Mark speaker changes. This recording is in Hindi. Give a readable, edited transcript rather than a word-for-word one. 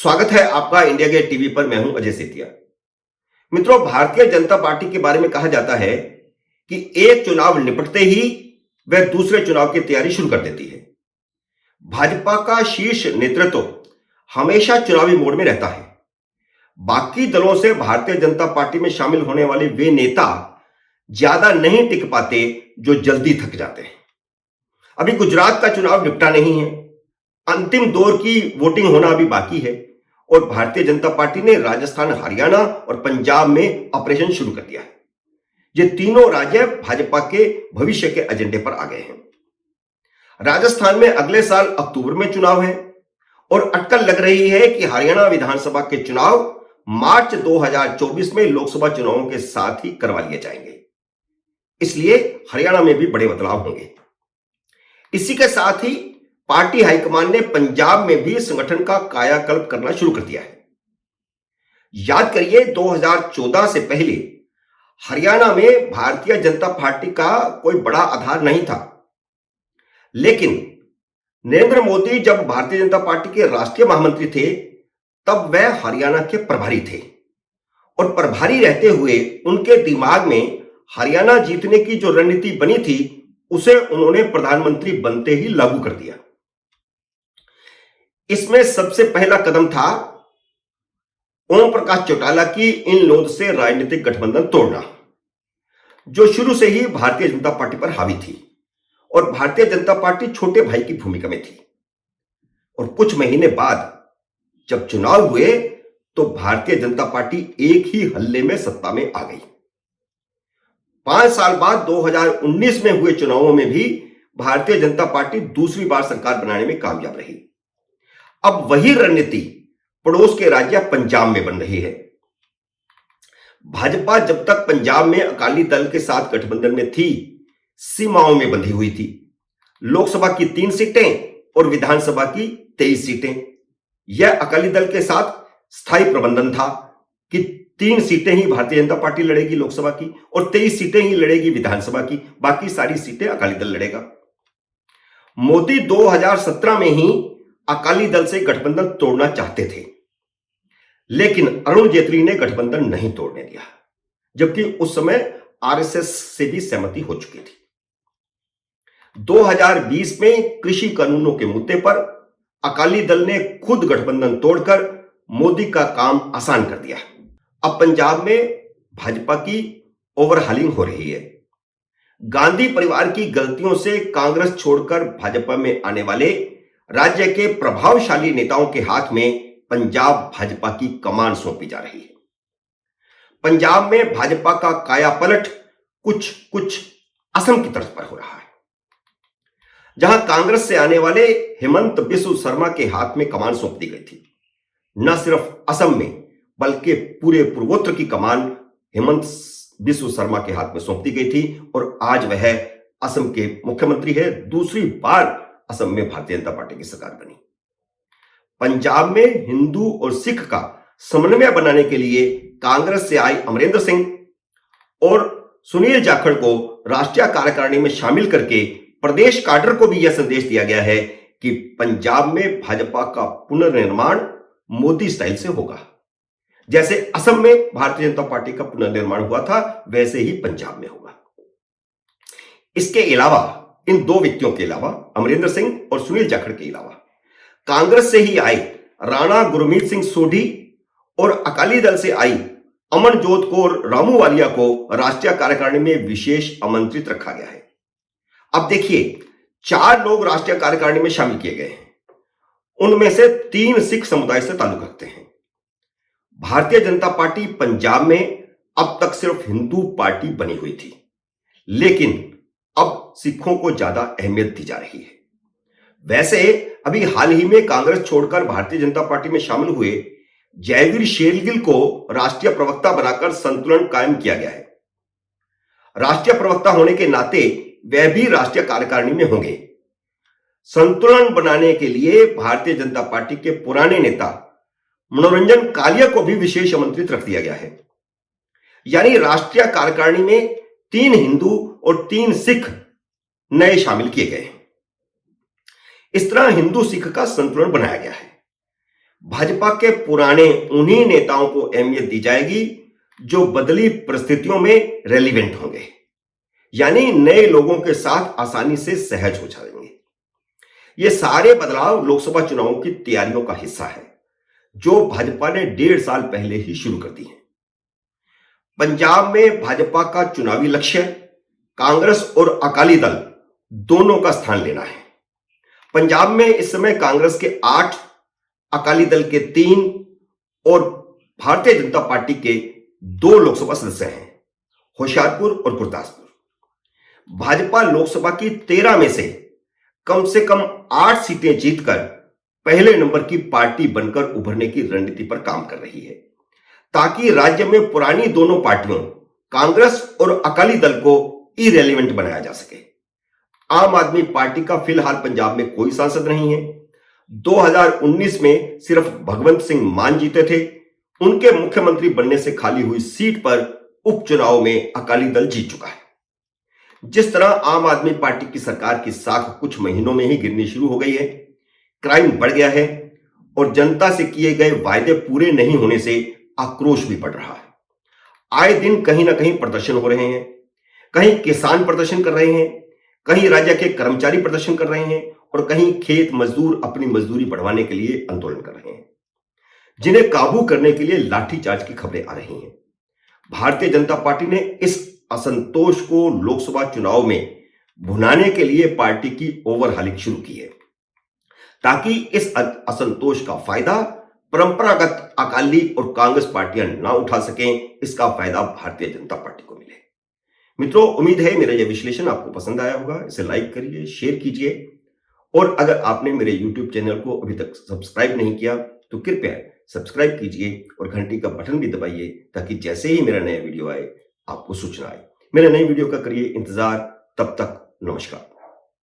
Speaker 1: स्वागत है आपका इंडिया गेट टीवी पर। मैं हूं अजय सेतिया। मित्रों, भारतीय जनता पार्टी के बारे में कहा जाता है कि एक चुनाव निपटते ही वह दूसरे चुनाव की तैयारी शुरू कर देती है। भाजपा का शीर्ष नेतृत्व हमेशा चुनावी मोड में रहता है। बाकी दलों से भारतीय जनता पार्टी में शामिल होने वाले वे नेता ज्यादा नहीं टिक पाते जो जल्दी थक जाते हैं। अभी गुजरात का चुनाव निपटा नहीं है, अंतिम दौर की वोटिंग होना अभी बाकी है और भारतीय जनता पार्टी ने राजस्थान, हरियाणा और पंजाब में ऑपरेशन शुरू कर दिया है। ये तीनों राज्य भाजपा के भविष्य के एजेंडे पर आ गए हैं। राजस्थान में अगले साल अक्टूबर में चुनाव है और अटकल लग रही है कि हरियाणा विधानसभा के चुनाव मार्च 2024 में लोकसभा चुनावों के साथ ही करवा लिए जाएंगे। इसलिए हरियाणा में भी बड़े बदलाव होंगे। इसी के साथ ही पार्टी हाईकमान ने पंजाब में भी संगठन का कायाकल्प करना शुरू कर दिया है। याद करिए, 2014 से पहले हरियाणा में भारतीय जनता पार्टी का कोई बड़ा आधार नहीं था, लेकिन नरेंद्र मोदी जब भारतीय जनता पार्टी के राष्ट्रीय महामंत्री थे तब वह हरियाणा के प्रभारी थे और प्रभारी रहते हुए उनके दिमाग में हरियाणा जीतने की जो रणनीति बनी थी उसे उन्होंने प्रधानमंत्री बनते ही लागू कर दिया। इसमें सबसे पहला कदम था ओम प्रकाश चौटाला की इन लोग से राजनीतिक गठबंधन तोड़ना, जो शुरू से ही भारतीय जनता पार्टी पर हावी थी और भारतीय जनता पार्टी छोटे भाई की भूमिका में थी। और कुछ महीने बाद जब चुनाव हुए तो भारतीय जनता पार्टी एक ही हल्ले में सत्ता में आ गई। 5 साल बाद 2019 में हुए चुनावों में भी भारतीय जनता पार्टी दूसरी बार सरकार बनाने में कामयाब रही। अब वही रणनीति पड़ोस के राज्य पंजाब में बन रही है। भाजपा जब तक पंजाब में अकाली दल के साथ गठबंधन में थी, सीमाओं में बंधी हुई थी। लोकसभा की 3 सीटें और विधानसभा की 23 सीटें। यह अकाली दल के साथ स्थायी प्रबंधन था कि 3 सीटें ही भारतीय जनता पार्टी लड़ेगी लोकसभा की और 23 सीटें ही लड़ेगी विधानसभा की, बाकी सारी सीटें अकाली दल लड़ेगा। मोदी 2017 में ही अकाली दल से गठबंधन तोड़ना चाहते थे, लेकिन अरुण जेटली ने गठबंधन नहीं तोड़ने दिया, जबकि उस समय आरएसएस से भी सहमति हो चुकी थी। 2020 में कृषि कानूनों के मुद्दे पर अकाली दल ने खुद गठबंधन तोड़कर मोदी का काम आसान कर दिया। अब पंजाब में भाजपा की ओवरहालिंग हो रही है। गांधी परिवार की गलतियों से कांग्रेस छोड़कर भाजपा में आने वाले राज्य के प्रभावशाली नेताओं के हाथ में पंजाब भाजपा की कमान सौंपी जा रही है। पंजाब में भाजपा का कायापलट कुछ असम की तर्ज पर हो रहा है, जहां कांग्रेस से आने वाले हेमंत बिस्व शर्मा के हाथ में कमान सौंप दी गई थी। न सिर्फ असम में बल्कि पूरे पूर्वोत्तर की कमान हेमंत बिस्व शर्मा के हाथ में सौंप दी गई थी और आज वह असम के मुख्यमंत्री है। दूसरी बार असम में भारतीय जनता पार्टी की सरकार बनी। पंजाब में हिंदू और सिख का समन्वय बनाने के लिए कांग्रेस से आई अमरिंदर सिंह और सुनील जाखड़ को राष्ट्रीय कार्यकारिणी में शामिल करके प्रदेश काडर को भी यह संदेश दिया गया है कि पंजाब में भाजपा का पुनर्निर्माण मोदी स्टाइल से होगा। जैसे असम में भारतीय जनता पार्टी का पुनर्निर्माण हुआ था, वैसे ही पंजाब में होगा। इसके अलावा, इन 2 व्यक्तियों के अलावा, अमरिंदर सिंह और सुनील जाखड़ के अलावा, कांग्रेस से ही आई राणा गुरमीत सिंह सोढ़ी और अकाली दल से आई अमनजोत कौर रामू वालिया को राष्ट्रीय कार्यकारिणी में विशेष आमंत्रित रखा गया है। अब देखिए, 4 लोग राष्ट्रीय कार्यकारिणी में शामिल किए गए हैं। उनमें से 3 सिख समुदाय से ताल्लुक रखते हैं। भारतीय जनता पार्टी पंजाब में अब तक सिर्फ हिंदू पार्टी बनी हुई थी, लेकिन अब सिखों को ज्यादा अहमियत दी जा रही है। वैसे अभी हाल ही में कांग्रेस छोड़कर भारतीय जनता पार्टी में शामिल हुए जयवीर शेरगिल को राष्ट्रीय प्रवक्ता बनाकर संतुलन कायम किया गया है। राष्ट्रीय प्रवक्ता होने के नाते वह भी राष्ट्रीय कार्यकारिणी में होंगे। संतुलन बनाने के लिए भारतीय जनता पार्टी के पुराने नेता मनोरंजन कालिया को भी विशेष आमंत्रित रख दिया गया है। यानी राष्ट्रीय कार्यकारिणी में 3 हिंदू और 3 सिख नए शामिल किए गए हैं। इस तरह हिंदू सिख का संतुलन बनाया गया है। भाजपा के पुराने उन्हीं नेताओं को अहमियत दी जाएगी जो बदली परिस्थितियों में रेलिवेंट होंगे, यानी नए लोगों के साथ आसानी से सहज हो जाएंगे। ये सारे बदलाव लोकसभा चुनावों की तैयारियों का हिस्सा है जो भाजपा ने 1.5 साल पहले ही शुरू कर दी है। पंजाब में भाजपा का चुनावी लक्ष्य कांग्रेस और अकाली दल दोनों का स्थान लेना है। पंजाब में इस समय कांग्रेस के 8, अकाली दल के 3 और भारतीय जनता पार्टी के 2 लोकसभा सदस्य हैं, होशियारपुर और गुरदासपुर। भाजपा लोकसभा की 13 में से कम 8 सीटें जीतकर पहले नंबर की पार्टी बनकर उभरने की रणनीति पर काम कर रही है, ताकि राज्य में पुरानी दोनों पार्टियों कांग्रेस और अकाली दल को इरेलीवेंट बनाया जा सके। आम आदमी पार्टी का फिलहाल पंजाब में कोई सांसद नहीं है। 2019 में सिर्फ भगवंत सिंह मान जीते थे। उनके मुख्यमंत्री बनने से खाली हुई सीट पर उपचुनाव में अकाली दल जीत चुका है। जिस तरह आम आदमी पार्टी की सरकार की साख कुछ महीनों में ही गिरनी शुरू हो गई है, क्राइम बढ़ गया है और जनता से किए गए वायदे पूरे नहीं होने से आक्रोश भी बढ़ रहा है। आए दिन कहीं ना कहीं प्रदर्शन हो रहे हैं, कहीं किसान प्रदर्शन कर रहे हैं, कहीं राज्य के कर्मचारी प्रदर्शन कर रहे हैं और कहीं खेत मजदूर अपनी मजदूरी बढ़वाने के लिए आंदोलन कर रहे हैं, जिन्हें काबू करने के लिए लाठीचार्ज की खबरें आ रही हैं। भारतीय जनता पार्टी ने इस असंतोष को लोकसभा चुनाव में भुनाने के लिए पार्टी की ओवरहालिंग शुरू की है, ताकि इस असंतोष का फायदा परंपरागत अकाली और कांग्रेस पार्टियां ना उठा सकें। इसका फायदा भारतीय जनता पार्टी को मिले। मित्रों, उम्मीद है मेरा यह विश्लेषण आपको पसंद आया होगा। इसे लाइक करिए, शेयर कीजिए और अगर आपने मेरे YouTube चैनल को अभी तक सब्सक्राइब नहीं किया तो कृपया सब्सक्राइब कीजिए और घंटी का बटन भी दबाइए, ताकि जैसे ही मेरा नया वीडियो आए आपको सूचना आए। मेरे नए वीडियो का करिए इंतजार। तब तक नमस्कार।